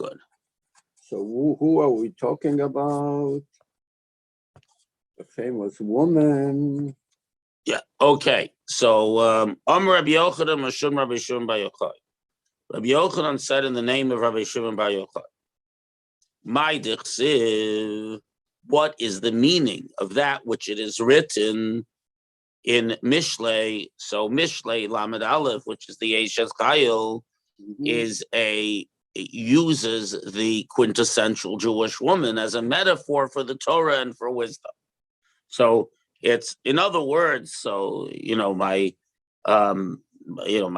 Good. So who are we talking about? A famous woman. Yeah. Okay. So Rabbi Yochanan Mashum Rabbi Shimon Bar Yochai. Rabbi Yochanan said in the name of Rabbi Shimon Bar Yochai, "My dichsiv, what is the meaning of that which it is written in Mishlei?" So Mishlei Lamed Aleph, which is the Eshes Chayil, uses the quintessential Jewish woman as a metaphor for the Torah and for wisdom. So it's, in other words, so my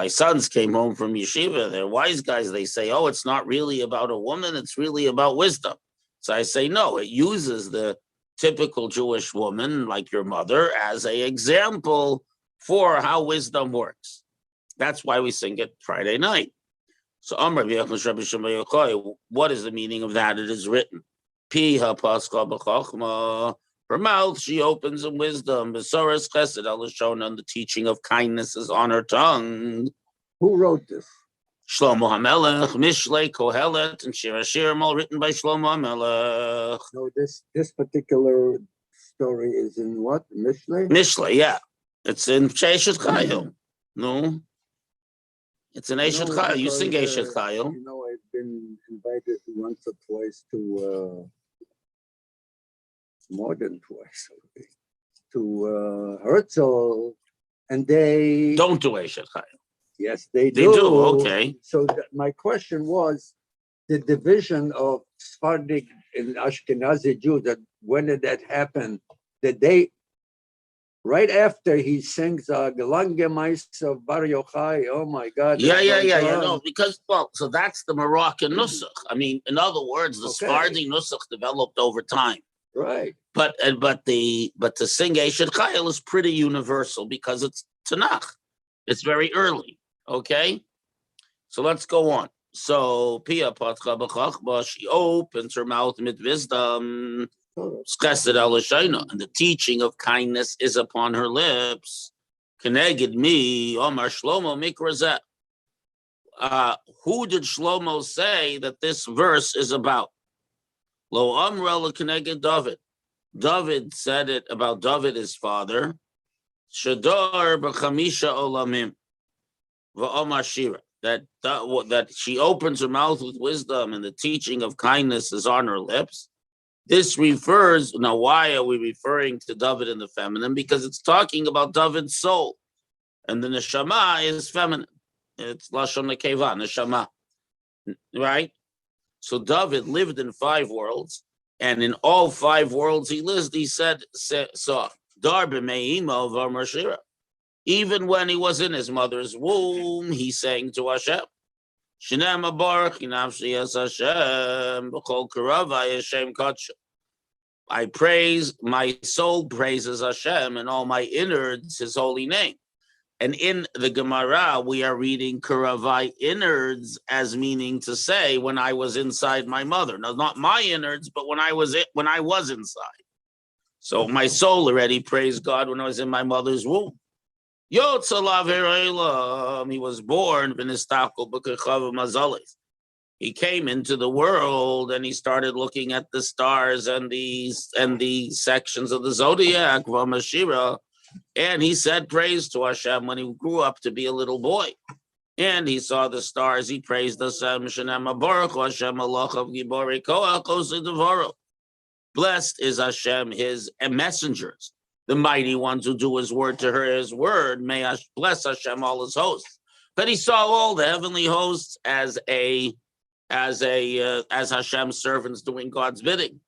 sons came home from yeshiva. They're wise guys. They say, "Oh, it's not really about a woman. It's really about wisdom." So I say, no. It uses the typical Jewish woman, like your mother, as an example for how wisdom works. That's why we sing it Friday night. So what is the meaning of that? It is written, Piha Pascha b'chachma. Her mouth she opens in wisdom. Besoras chesed elishon, and the teaching of kindness is on her tongue. Who wrote this? Shlomo HaMelech, Mishlei, Kohelet, and Shir HaShirim, all written by Shlomo HaMelech. No, this particular story is in what? Mishlei? Mishlei, yeah. It's in Eshes Chayil. No. It's an Eshes Chayil. You sing Eshes Chayil. I've been invited once or twice to, more than twice, to Herzl, and they... Don't do Eshes Chayil. Yes, they do. They do, okay. So my question was, the division of Sephardic and Ashkenazi Jews, when did that happen? Did they... Right after he sings Gelange Meister of Bar Yochai, oh my God. Yeah. No, because, so that's the Moroccan Nusach. I mean, in other words, the Sephardi Nusach developed over time. Right. But to sing Eshet Chayil is pretty universal because it's Tanakh. It's very early. Okay? So let's go on. So Pia Patcha B'chachma, she opens her mouth with wisdom. And the teaching of kindness is upon her lips. Keneged me, Omar Shlomo Mikrazeh. Who did Shlomo say that this verse is about? Lo Amrel Keneged David. David said it about David, his father. Shadar b'chamisha olamim v'omar shira. That she opens her mouth with wisdom and the teaching of kindness is on her lips. This refers, now why are we referring to David in the feminine? Because it's talking about David's soul. And the neshama is feminine. It's Lashon Nekeva, neshama. Right? So David lived in 5 worlds, and in all 5 worlds he lived, he said, Dar b'me'ima v'amar shira. Even when he was in his mother's womb, he sang to Hashem. Shinem abarach inavshi es Hashem b'chol karavai Hashem kadsha. I praise, my soul praises Hashem, and all my innards his holy name. And in the Gemara, we are reading karavai innards as meaning to say when I was inside my mother. Now, not my innards, but when I was inside. So my soul already praised God when I was in my mother's womb. He was born. He came into the world and he started looking at the stars and the sections of the zodiac, and he said praise to Hashem when he grew up to be a little boy. And he saw the stars. He praised Hashem. Blessed is Hashem, his messengers, the mighty ones who do his word to her, his word. May bless Hashem all his hosts. But he saw all the heavenly hosts as Hashem's servants doing God's bidding.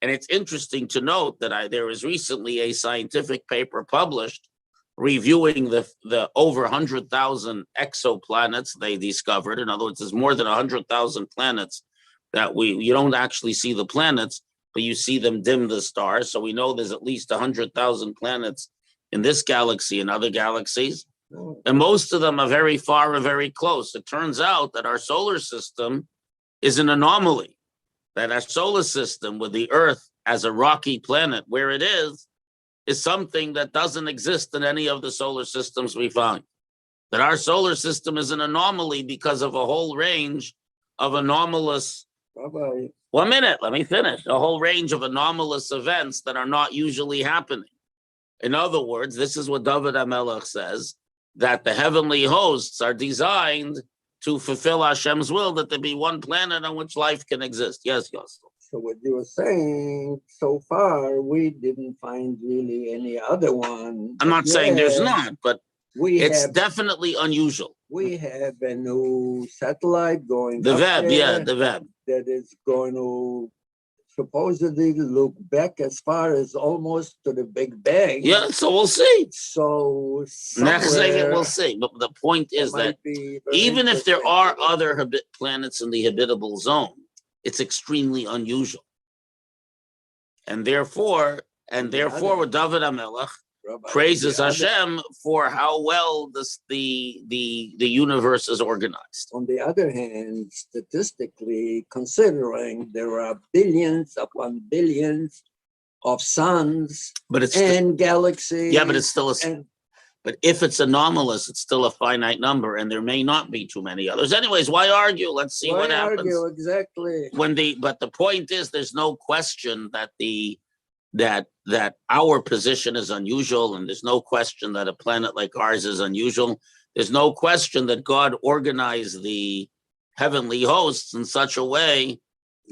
And it's interesting to note that there was recently a scientific paper published reviewing the over 100,000 exoplanets they discovered. In other words, there's more than 100,000 planets that you don't actually see the planets, but you see them dim the stars. So we know there's at least 100,000 planets in this galaxy and other galaxies. And most of them are very far or very close. It turns out that our solar system is an anomaly, that our solar system with the Earth as a rocky planet where it is something that doesn't exist in any of the solar systems we find. That our solar system is an anomaly because of a whole range of anomalous Rabbi, 1 minute, let me finish. A whole range of anomalous events that are not usually happening. In other words, this is what David HaMelech says, that the heavenly hosts are designed to fulfill Hashem's will, that there be one planet on which life can exist. Yes, Yosef. so what you were saying, so far, we didn't find really any other one. I'm not saying there's Yeah, not, but we it's have definitely unusual. we have a new satellite going The up Web, yeah, there the Web. that is going to supposedly look back as far as almost to the Big Bang. Yeah, so we'll see. So Next second, somewhere we'll see. But the point that is that might be very even if there interesting are to us. other planets in the habitable zone, it's extremely unusual. And therefore, On the other- with David HaMelech Rabbi, on praises the other- Hashem for how well the universe is organized. On the other hand, statistically, considering there are billions upon billions of suns But it's and galaxies. yeah, but it's still a and but if it's anomalous, it's still a finite number, and there may not be too many others. Anyways, why argue? Let's see what why happens. argue exactly? But the point is, there's no question that that our position is unusual, and there's no question that a planet like ours is unusual. There's no question that God organized the heavenly hosts in such a way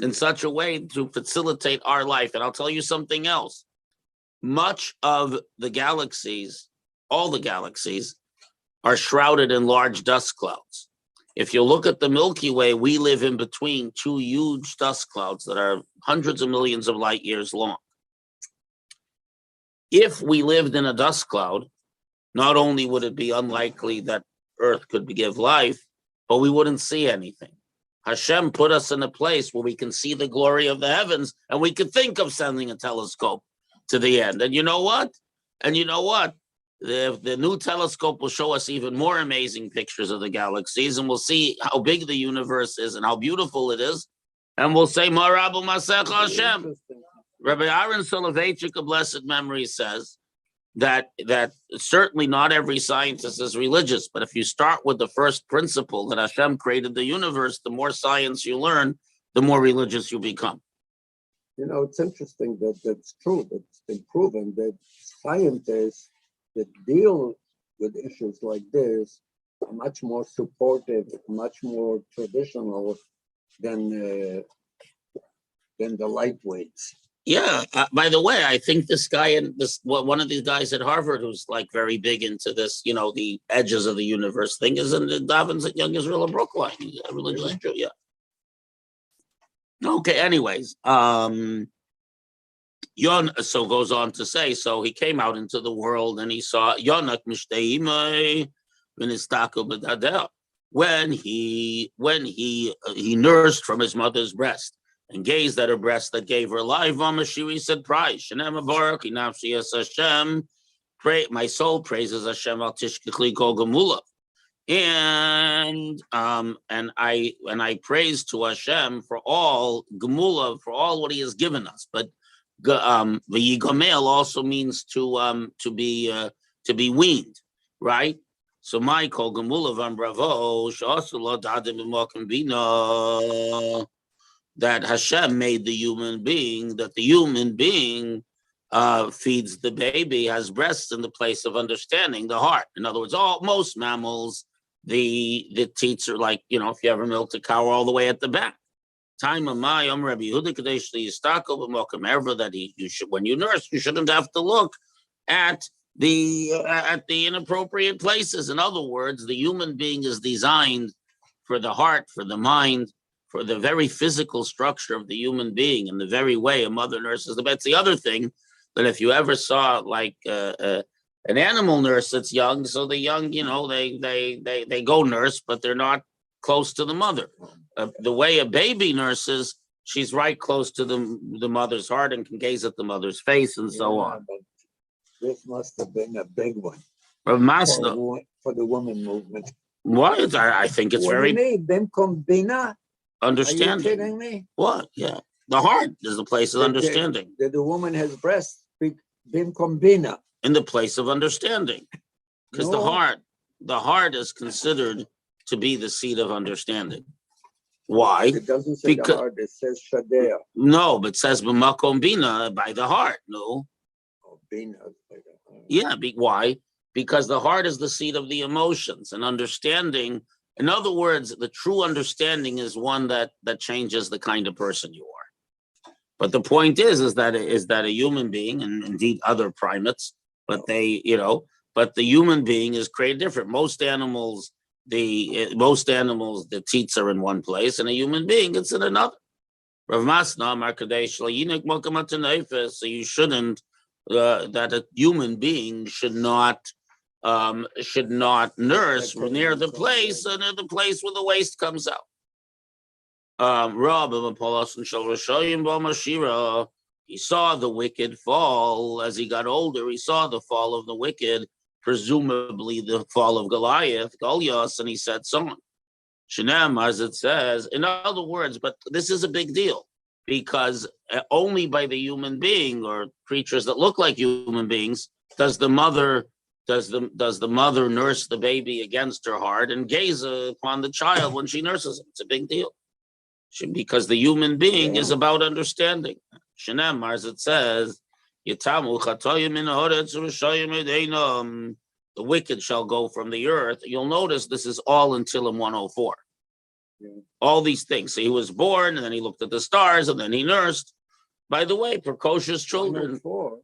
to facilitate our life. And I'll tell you something else. Much of the galaxies, all the galaxies, are shrouded in large dust clouds. If you look at the Milky Way, we live in between two huge dust clouds that are hundreds of millions of light years long. If we lived in a dust cloud, not only would it be unlikely that Earth could give life, but we wouldn't see anything. Hashem put us in a place where we can see the glory of the heavens, and we could think of sending a telescope to the end. And you know what? The new telescope will show us even more amazing pictures of the galaxies, and we'll see how big the universe is and how beautiful it is. And we'll say, Marabu Masech Hashem. Interesting. Rabbi Aaron Soloveitchik, of blessed memory, says that certainly not every scientist is religious, but if you start with the first principle that Hashem created the universe, the more science you learn, the more religious you become. You know, it's interesting that that's true. It's been proven that scientists that deal with issues like this are much more supportive, much more traditional than the lightweights. Yeah. By the way, I think this guy and one of these guys at Harvard who's like very big into this, the edges of the universe thing, is in the Davins at Young Israel of Brookline. He's a religious Jew, yeah. Okay. Anyways, Yon so goes on to say, so he came out into the world and he saw Yonak Mishteimai when he nursed from his mother's breast and gazed at her breast that gave her life. Amashiri said, "Price, Hashem. My soul praises Hashem al tishkechli kol gemula." And I praise to Hashem for all gemula, for all what He has given us. But the yigamel also means to be weaned, right? So my kol gemula v'ambravo she'asula dadim b'makom bina, that Hashem made the human being, that the human being feeds the baby, has breasts in the place of understanding, the heart. In other words, most mammals, the teats are like, if you ever milked a cow, all the way at the back. Time of my Rabbi Yehuda Kadesh Yistako b'makom ever, that you should, when you nurse, you shouldn't have to look at the inappropriate places. In other words, the human being is designed for the heart, for the mind, for the very physical structure of the human being, in the very way a mother nurses the bed. It's the other thing that if you ever saw like an animal nurse that's young, so the young, they go nurse, but they're not close to the mother. The way a baby nurses, she's right close to the mother's heart and can gaze at the mother's face and so on. But this must have been a big one For the woman movement. What? I think it's What very do you mean? Bim kombina? understanding. Are you kidding me? What? Yeah. The heart is the place of understanding. The woman has breasts. Bim kombina. In the place of understanding. Because No. the heart is considered to be the seat of understanding. Why? It doesn't say the heart, it says Shadea. No, but it says b'makom bina, by the heart. No. Oh, Bina, by the heart. Yeah. Why? Because the heart is the seat of the emotions and understanding. In other words, the true understanding is one that changes the kind of person you are. But the point is that a human being, and indeed other primates, but but the human being is created different. Most animals, the teats are in one place, and a human being, it's in another. Rav Masna, Markadesh, so you shouldn't, that a human being should not nurse near the place where the waste comes out. He saw the wicked fall as he got older. He saw the fall of the wicked, presumably the fall of Goliath, and he said so on. Shinem, as it says, in other words, but this is a big deal because only by the human being or creatures that look like human beings does the mother nurse the baby against her heart and gaze upon the child when she nurses him. It's a big deal because the human being is about understanding. Shinem, as it says, Yitamu chatoyim in the wicked shall go from the earth. You'll notice this is all in Tillim 104. Yeah. All these things. So he was born, and then he looked at the stars, and then he nursed. By the way, precocious children. 104.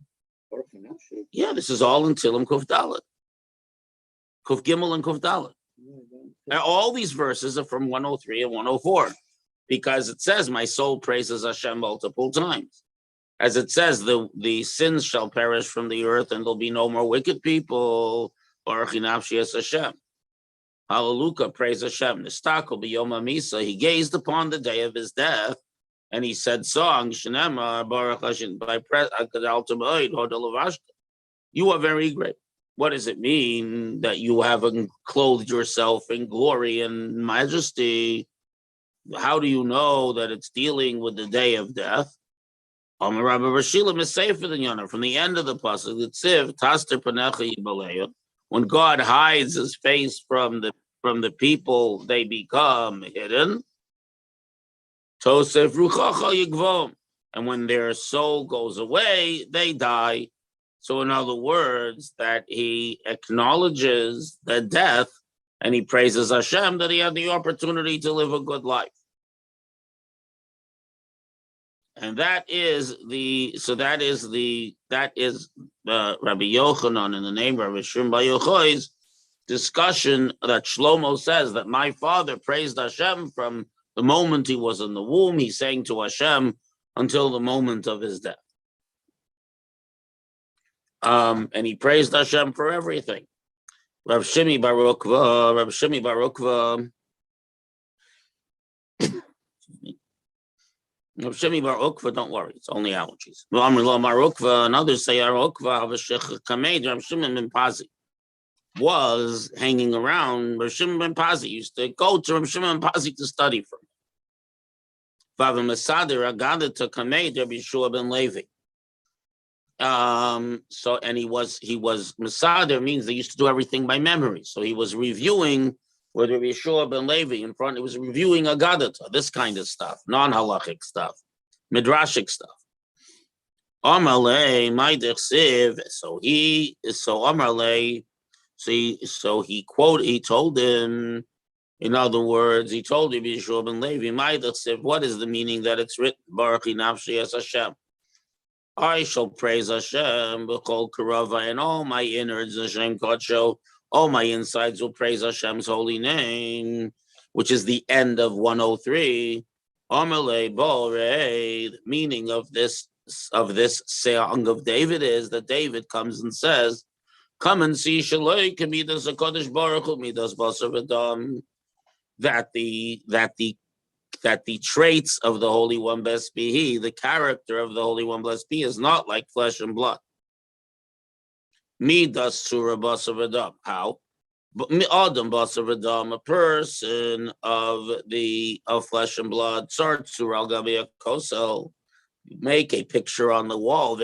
Yeah, this is all in Tillim Kuf Dalet. Kuf Gimel and Kuf Dalet. Yeah, all these verses are from 103 and 104 because it says, my soul praises Hashem multiple times. As it says, the sins shall perish from the earth, and there'll be no more wicked people. Baruch Hinafshi es Hashem. Hallelujah, praise Hashem. Nistako b'yom Misa. He gazed upon the day of his death, and he said songs. Shenema Baruch Hashem by you are very great. What does it mean that you have clothed yourself in glory and majesty? How do you know that it's dealing with the day of death? From the end of the pasuk, the tziv taster panecha yibaleya. When God hides his face from the people, they become hidden. Tosef ruchacha yigvom, and when their soul goes away, they die. So, in other words, that he acknowledges the death, and he praises Hashem that he had the opportunity to live a good life. And that is Rabbi Yochanan in the name of Rabbi Shimon Bar Yochai's discussion that Shlomo says that my father praised Hashem from the moment he was in the womb. He sang to Hashem until the moment of his death. And he praised Hashem for everything. Rav Shimi Bar Ukva. Rav Shimi Bar Ukva, don't worry, it's only allergies. And others say Rav Shimon ben Pazi was hanging around. Rav Shimon ben Pazi used to go to Rav Shimon ben Pazi to study from him. Vava Masadir Agada to Kamed Rabbi Yeshua ben Levi. And he was Masadir means they used to do everything by memory. So he was reviewing with Rabbi Yeshua ben Levi in front. He was reviewing Agadata, this kind of stuff, non-halachic stuff, midrashic stuff. Amalei, my dechsiv. He told him. In other words, he told Rabbi Yeshua ben Levi, my dechsiv. What is the meaning that it's written? Baruch Nafshi es Hashem. I shall praise Hashem b'chol karava, and all my innards, Hashem Kodsho, all my insides will praise Hashem's holy name, which is the end of 103. Amalei Borei. The meaning of this song of David is that David comes and says, "Come and see Shaloi Kamidas Hakadosh Baruch Hu Midas Basar V'Dam." That the traits of the Holy One, blessed be He, the character of the Holy One, blessed be He, is not like flesh and blood. Midas Surah Basar V'Dam. How? But Adam Basar V'Dam, a person of flesh and blood. Tzar Tzur Al Gabi Kosel. Make a picture on the wall.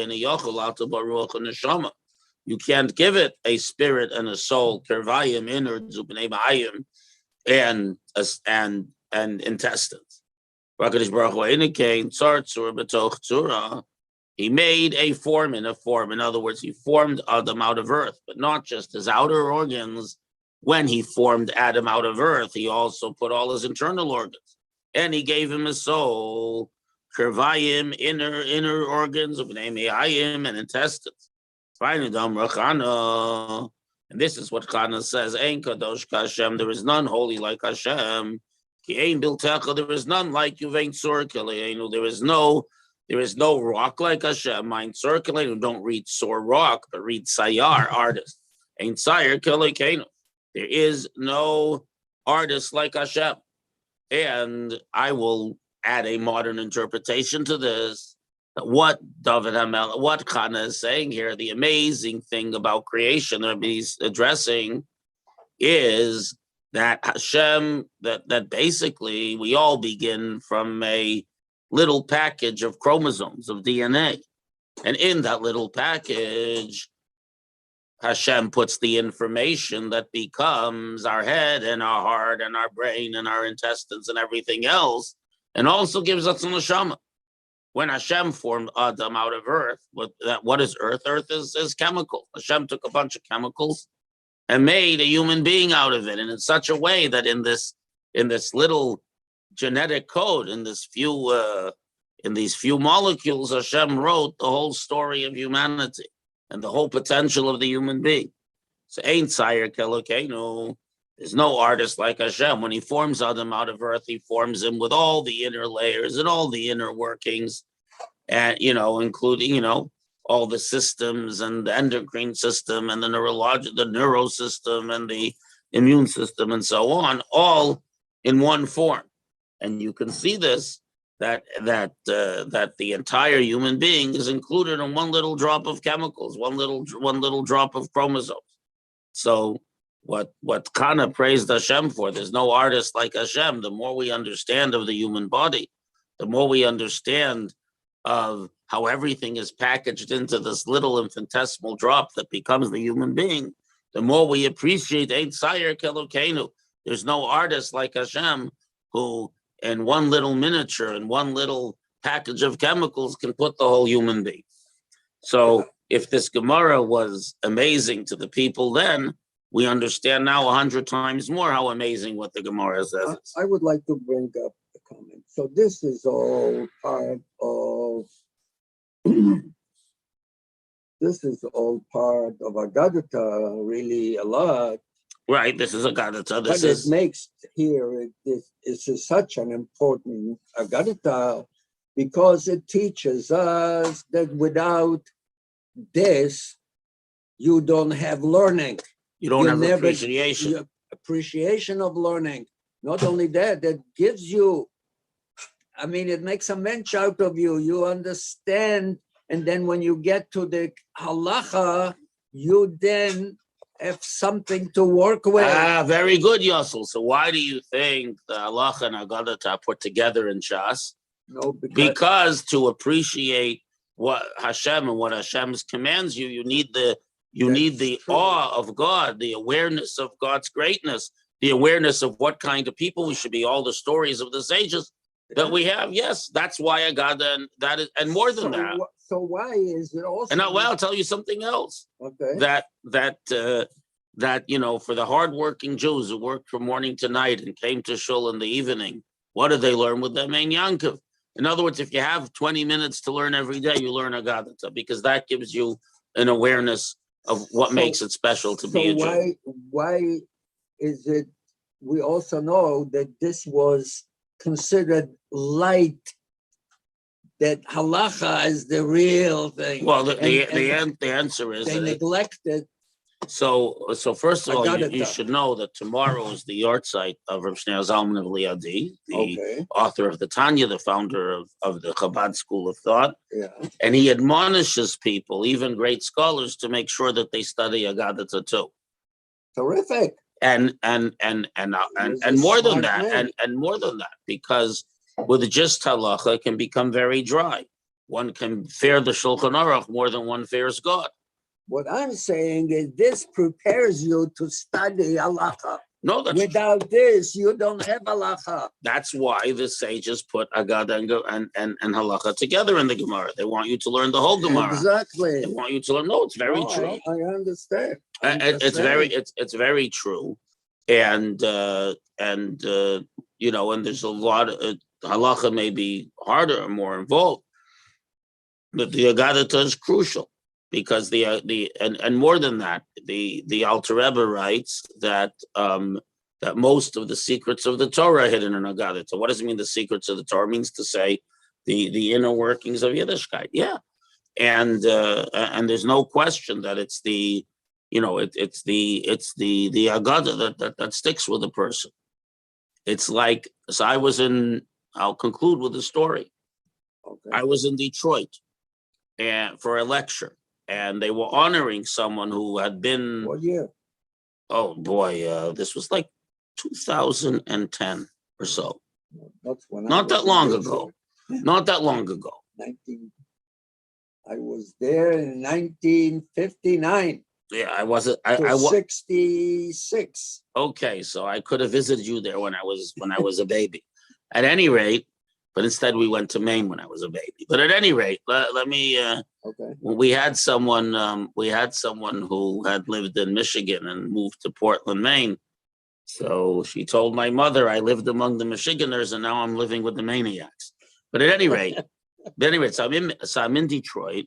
You can't give it a spirit and a soul, kervayim, innards, and intestines. HaKadosh Baruch Hu Eina Kain Tzar Tzur B'toch Tzura. He made a form in a form. In other words, he formed Adam out of earth, but not just his outer organs. When he formed Adam out of earth, he also put all his internal organs, and he gave him a soul, Kervayim, inner organs, Ayim, and intestines. And this is what Chana says: Ein kadosh Hashem. There is none holy like Hashem. Ki ein biltecha. There is none like you. Vein tzur keleinu. There is no rock like Hashem. Mind circulating. Don't read sore rock, but read sayar, artist. Ain't sayar kelekenu. There is no artist like Hashem. And I will add a modern interpretation to this. What David Hamel, what Chana is saying here, the amazing thing about creation that he's addressing is that Hashem, that basically we all begin from a little package of chromosomes, of DNA. And in that little package, Hashem puts the information that becomes our head and our heart and our brain and our intestines and everything else, and also gives us an neshama. When Hashem formed Adam out of earth, what is earth? Earth is chemical. Hashem took a bunch of chemicals and made a human being out of it, and in such a way that in this little genetic code, in these few molecules, Hashem wrote the whole story of humanity and the whole potential of the human being. So ain't Tzayer Kelokenu. There's no artist like Hashem. When he forms Adam out of earth, he forms him with all the inner layers and all the inner workings, and including all the systems and the endocrine system and the neuro system and the immune system and so on, all in one form. And you can see this that the entire human being is included in one little drop of chemicals, one little drop of chromosomes. So what Kana praised Hashem for, there's no artist like Hashem. The more we understand of the human body, the more we understand of how everything is packaged into this little infinitesimal drop that becomes the human being, the more we appreciate Ein Tzayer Kelokenu. There's no artist like Hashem who, in one little miniature, in one little package of chemicals, can put the whole human being. So if this Gemara was amazing to the people then, we understand now 100 times more how amazing what the Gemara says. I would like to bring up a comment. So this is all part of Agadata, really a lot. Right, this is Agadata. But it makes here, this is such an important Agadata because it teaches us that without this, you don't have learning. You don't have appreciation. Appreciation of learning. Not only that, that gives you, it makes a mensch out of you. You understand. And then when you get to the halacha, you then have something to work with. Very good, Yossel. So why do you think the halacha and Agadata are put together in Shas? No, because to appreciate what Hashem and what Hashem's commands you, you need the awe of God, the awareness of God's greatness, the awareness of what kind of people we should be, all the stories of the sages that we have. Yes, that's why Agada, and that is, and more than that. So why is it also? And I'll tell you something else. Okay. That for the hardworking Jews who worked from morning to night and came to shul in the evening, what did they learn with them? Ein Yankov. In other words, if you have 20 minutes to learn every day, you learn Agadata, because that gives you an awareness of what makes it special to be a Jew. Why is it? We also know that this was considered light. That halacha is the real thing. Well, the answer is they neglected. So first of all, you should know that tomorrow is the yahrzeit of Rav Shneur Zalman of Liadi, the author of the Tanya, the founder of the Chabad School of Thought. Yeah. And he admonishes people, even great scholars, to make sure that they study Agadata too. Terrific. And more than that, and more than that, because with just halacha, it can become very dry. One can fear the Shulchan Aruch more than one fears God. What I'm saying is this prepares you to study halacha. No, that's Without this, you don't have halacha. That's why the sages put Agada and Halacha together in the Gemara. They want you to learn the whole Gemara. Exactly. They want you to learn. No, it's very No, true. I understand. It's very true, and you know, and there's a lot of Halacha may be harder or more involved, but the Agadata is crucial because and more than that, the Alter Rebbe writes that that most of the secrets of the Torah are hidden in Agadata. What does it mean? The secrets of the Torah means to say the inner workings of Yiddishkeit. Yeah, and there's no question that it's the it's the Agada that sticks with a person. It's like, so I'll conclude with a story. Okay. I was in Detroit and for a lecture, and they were honoring someone who had been. What year? Oh boy, this was like 2010 or so. That's when Not that long ago. Not that long ago. 19. I was there in 1959 Yeah, I wasn't. to 66. Okay, so I could have visited you there when I was a baby. At any rate, but instead we went to Maine when I was a baby. But at any rate, let me. Okay. We had someone who had lived in Michigan and moved to Portland, Maine. So she told my mother I lived among the Michiganders and now I'm living with the maniacs. But at any rate, so I'm in Detroit,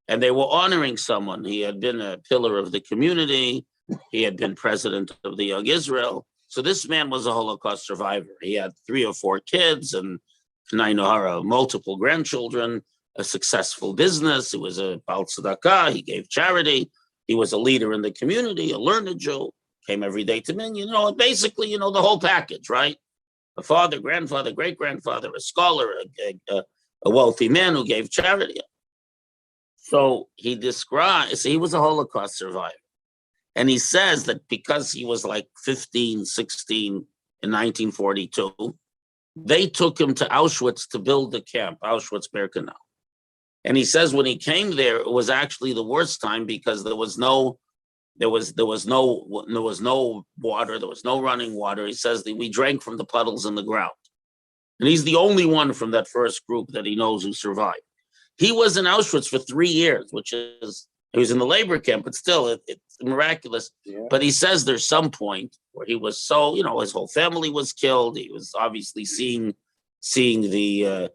and they were honoring someone. He had been a pillar of the community. He had been president of the Young Israel. So this man was a Holocaust survivor. He had 3 or 4 kids and multiple grandchildren, a successful business. He was a Baal Tzedakah. He gave charity. He was a leader in the community, a learned Jew, came every day to me, basically, the whole package, right? A father, grandfather, great-grandfather, a scholar, a wealthy man who gave charity. So he describes, he was a Holocaust survivor. And he says that because he was like 15, 16 in 1942, they took him to Auschwitz to build the camp, Auschwitz-Birkenau. And he says when he came there, it was actually the worst time because there was no water, there was no running water. He says that we drank from the puddles in the ground. And he's the only one from that first group that he knows who survived. He was in Auschwitz for 3 years, he was in the labor camp, but still, it's miraculous. Yeah. But he says there's some point where he was so, his whole family was killed. He was obviously seeing the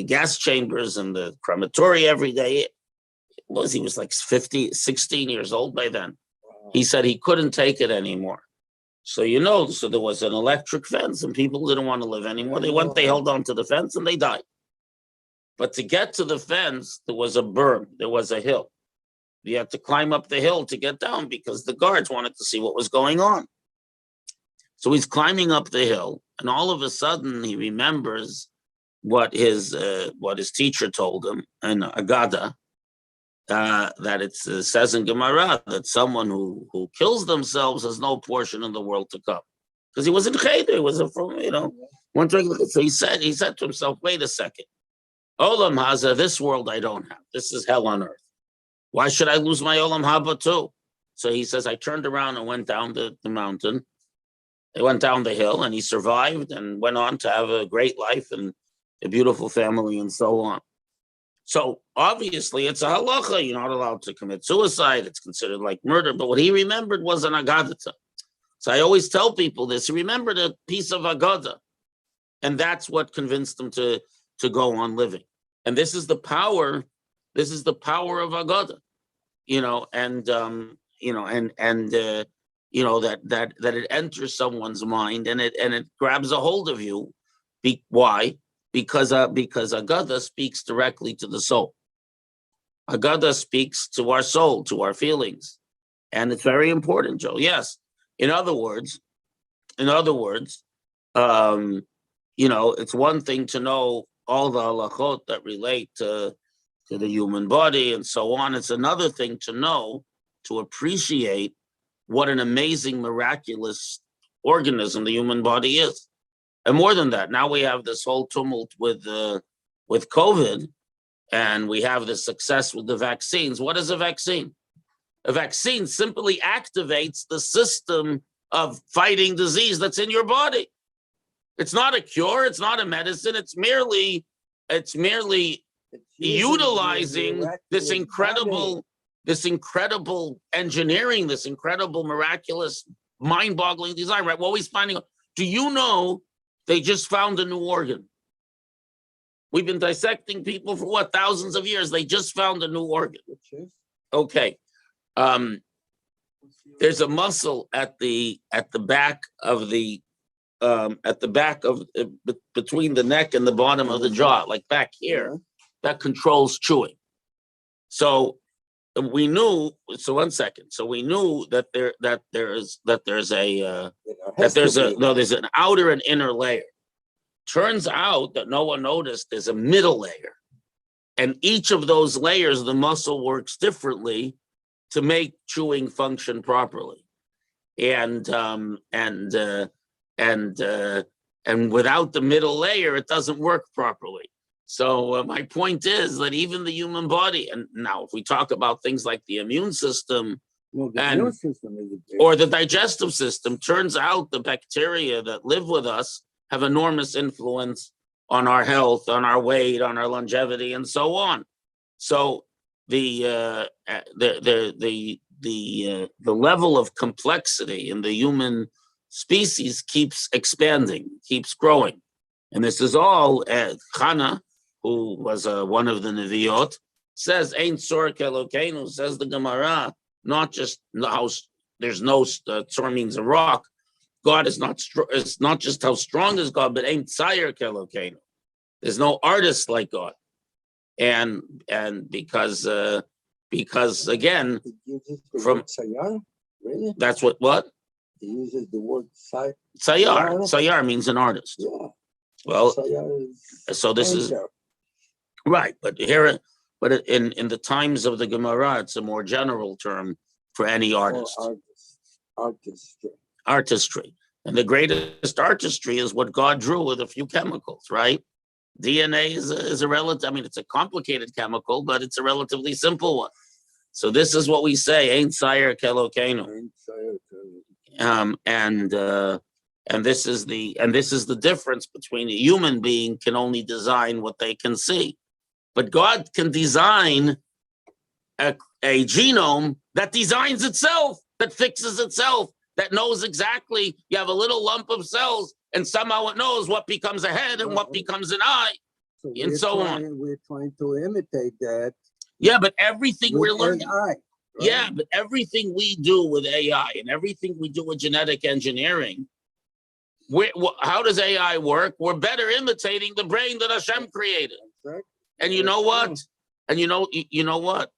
gas chambers and the crematory every day. He was like 16 years old by then. Wow. He said he couldn't take it anymore. So, so there was an electric fence and people didn't want to live anymore. They held on to the fence and they died. But to get to the fence, there was a berm, there was a hill. You had to climb up the hill to get down because the guards wanted to see what was going on. So he's climbing up the hill, and all of a sudden he remembers what his teacher told him in Agada, that it says in Gemara that someone who kills themselves has no portion in the world to come. Because he was in Cheder, he was one drink. So he said to himself, wait a second. Olam Haza, this world I don't have. This is hell on earth. Why should I lose my Olam Haba too? So he says, I turned around and went down the mountain. He went down the hill and he survived and went on to have a great life and a beautiful family and so on. So obviously it's a halacha. You're not allowed to commit suicide. It's considered like murder. But what he remembered was an agadata. So I always tell people this. He remembered a piece of agada. And that's what convinced him to go on living. And this is the power. This is the power of Agada, that it enters someone's mind and it grabs a hold of you. Why? Because Agada speaks directly to the soul. Agada speaks to our soul, to our feelings, and it's very important, Joe. Yes. In other words, it's one thing to know all the halachot that relate to the human body and so on. It's another thing to know, to appreciate what an amazing, miraculous organism the human body is. And more than that, now we have this whole tumult with COVID, and we have the success with the vaccines. What is a vaccine? A vaccine simply activates the system of fighting disease that's in your body. It's not a cure. It's not a medicine. It's merely utilizing this incredible engineering, this incredible, miraculous, mind-boggling design, right? We're always finding out. Do you know they just found a new organ? We've been dissecting people for what, thousands of years. They just found a new organ. Okay. There's a muscle at the back of between the neck and the bottom of the jaw, like back here, that controls chewing. So we knew. So 1 second. So we knew that there's an outer and inner layer. Turns out that no one noticed there's a middle layer, and each of those layers, the muscle works differently to make chewing function properly, and without the middle layer, it doesn't work properly. So my point is that even the human body, and now if we talk about things like the immune system, or the digestive system, turns out the bacteria that live with us have enormous influence on our health, on our weight, on our longevity, and so on. So the level of complexity in the human species keeps expanding, keeps growing, and this is all. Chana, who was one of the Neviot, says, "Ein Tzor Kelokeinu," says the Gemara, not just how there's no Tzor means a rock. God is not it's not just how strong is God, but Ein Tzayer Kelokeinu. There's no artist like God, and because again, from really? That's what He uses the word Tzayar. Tzayar means an artist. Yeah. Well, So this is right, but here, but in the times of the Gemara, it's a more general term for any artist. Artistry. And the greatest artistry is what God drew with a few chemicals, right? DNA is a relative, I mean, it's a complicated chemical, but it's a relatively simple one. So this is what we say, Ein Tzayer Kelokeinu. And this is the difference between a human being can only design what they can see. But God can design a genome that designs itself, that fixes itself, that knows exactly, you have a little lump of cells and somehow it knows what becomes a head and what becomes an eye, and so on. We're trying to imitate that. Yeah, but everything we're learning. AI, right? Yeah, but everything we do with AI and everything we do with genetic engineering, how does AI work? We're better imitating the brain that Hashem created. Exactly. And you know what? And you know what?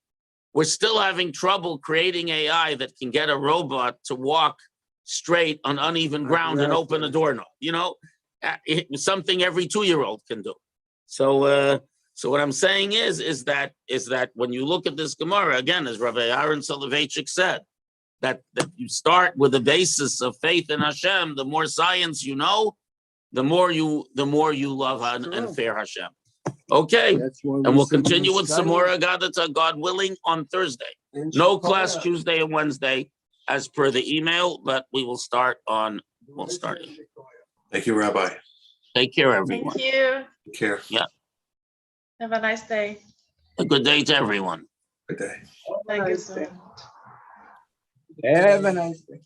We're still having trouble creating AI that can get a robot to walk straight on uneven ground and open a doorknob. Something every 2-year-old can do. So what I'm saying is that when you look at this Gemara, again, as Rabbi Aaron Soloveitchik said, that you start with the basis of faith in Hashem. The more science you know, the more you love and fear Hashem. Okay, and we'll continue with some more Agadata, God willing, on Thursday. No class Tuesday and Wednesday, as per the email, but we'll start. Thank you, Rabbi. Take care, everyone. Thank you. Take care. Yeah. Have a nice day. A good day to everyone. Good day. Thank you so much. Have a nice day.